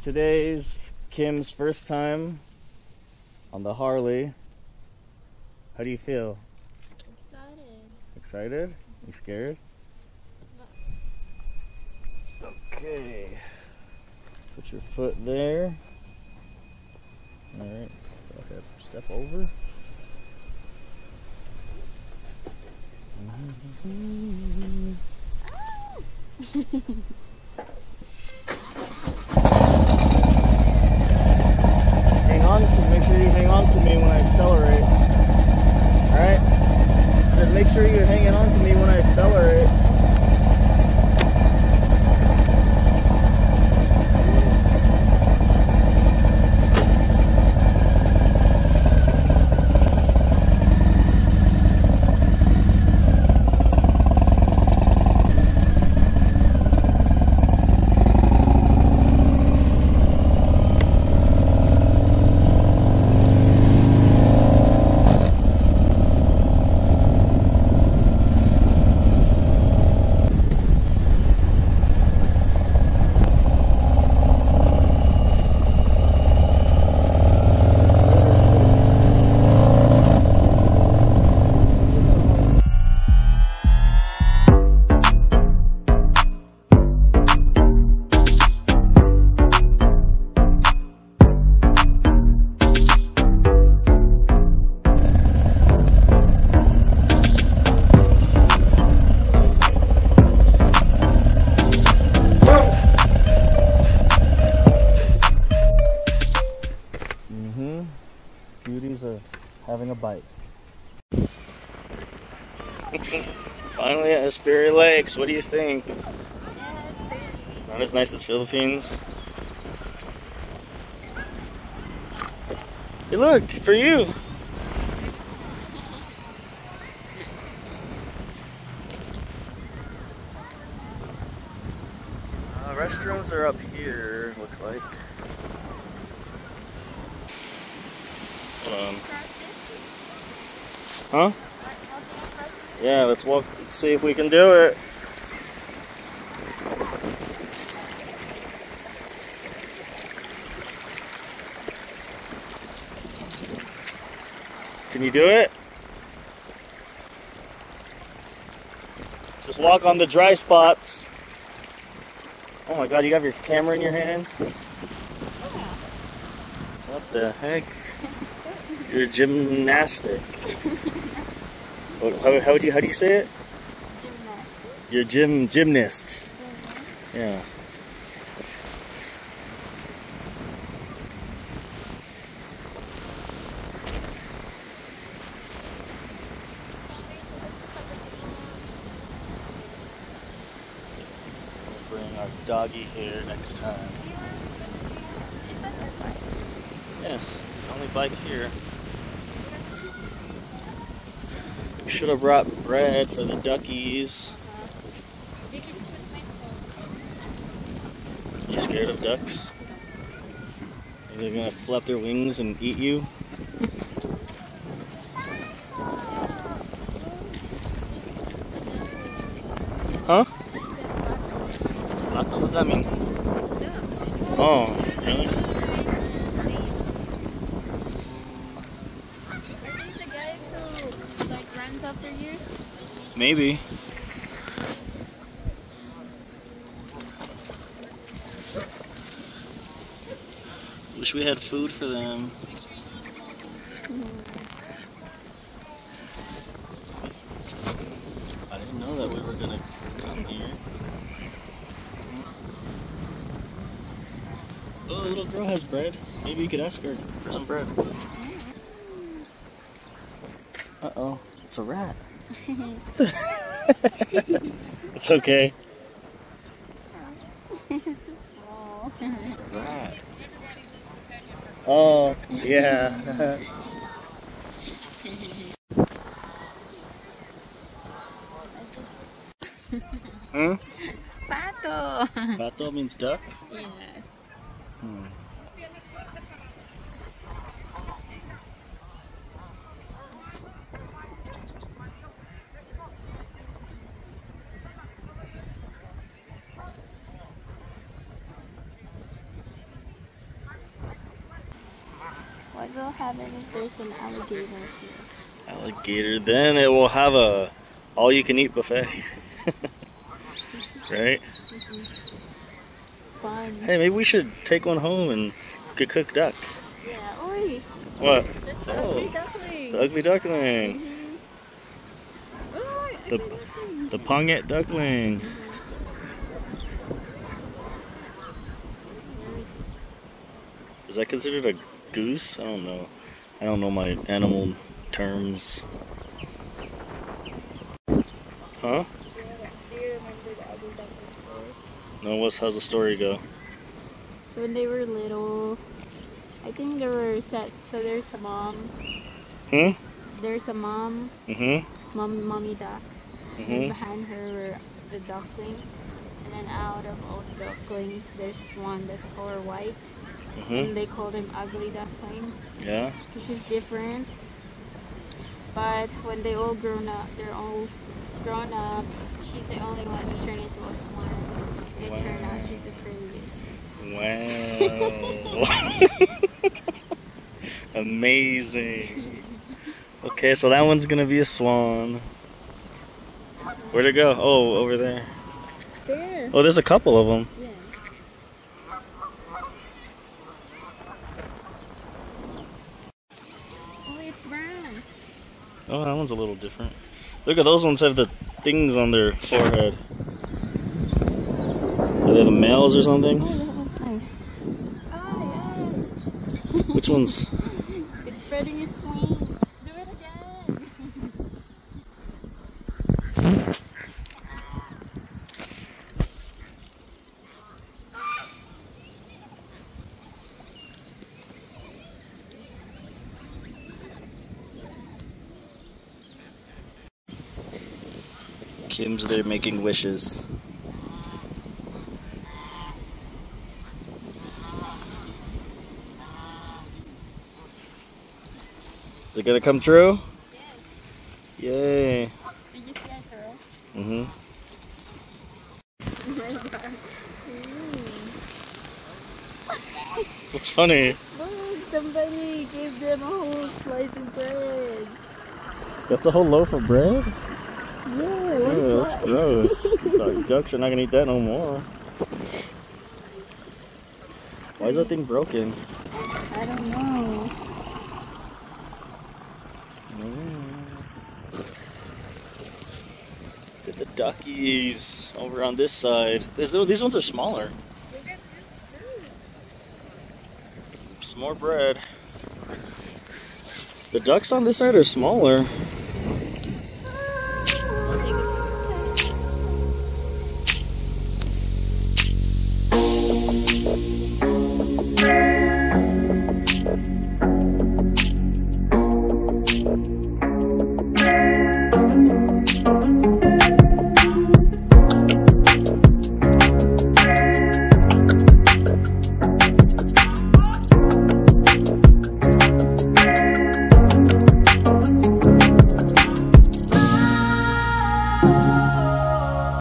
Today's Kim's first time on the Harley. How do you feel? Excited. Excited? You scared? Okay. Put your foot there. Alright, go ahead, step over. Make sure you hang on to me when I accelerate. Alright? So make sure you're hanging on to me when I accelerate. Beauties are having a bite. Finally at Hesperia Lakes, what do you think? Not as nice as Philippines. Hey look, for you! Restrooms are up here, looks like. Hold on. Huh? Yeah, let's walk, let's see if we can do it. Can you do it? Just walk on the dry spots. Oh my god, you have your camera in your hand? What the heck? You're gymnastic. How do you say it? Gymnastic. You're gymnast. Yeah. We'll bring our doggy here next time. Yes, it's the only bike here. We should have brought bread for the duckies. Are you scared of ducks? Are they gonna flap their wings and eat you? Huh? What does that mean? Oh, really? After you? Maybe. Wish we had food for them. I didn't know that we were gonna come here. Oh, the little girl has bread. Maybe you could ask her for some bread. Uh-oh. It's a rat. It's okay. It's so small. It's a rat. Oh, yeah. Hmm? Pato. Pato means duck? Yeah. Hmm. What will happen if there's an alligator here? Alligator, then it will have a all-you-can-eat buffet. Right? Fun. Hey, maybe we should take one home and cook duck. Yeah, oi! What? That's the ugly duckling! The ugly duckling. Oi, The ponget duckling. Is that considered a goose? I don't know. I don't know my animal terms. Huh? Do you remember the ugly duckling story? No, how's the story go? So when they were little, I think they were set. So there's a mom. There's a mom. Mommy duck. And behind her were the ducklings. And then out of all the ducklings, there's one that's color white. And they called him ugly duckling. Yeah. Because he's different. But when they all grown up, they're all grown up. She's the only one who turned into a swan. It turned out she's the prettiest. Wow. Amazing. Okay, so that one's gonna be a swan. Where'd it go? Oh, over there. There. Oh, there's a couple of them. Yeah. Oh, it's brown. Oh, that one's a little different. Look at those ones have the things on their forehead. Are they the males or something? Oh, that one's nice. Oh, yeah. Which ones? It's spreading its wings. Do it again. Kim's there making wishes. Is it gonna come true? Yes. Yay. Did you see that girl? What's funny? Look, somebody gave them a whole slice of bread. That's a whole loaf of bread? Yeah, Ew, that's gross. Ducks are not gonna eat that no more. Why is that thing broken? I don't know. Look at the duckies over on this side. These ones are smaller. Look at this fruit. Some more bread. The ducks on this side are smaller.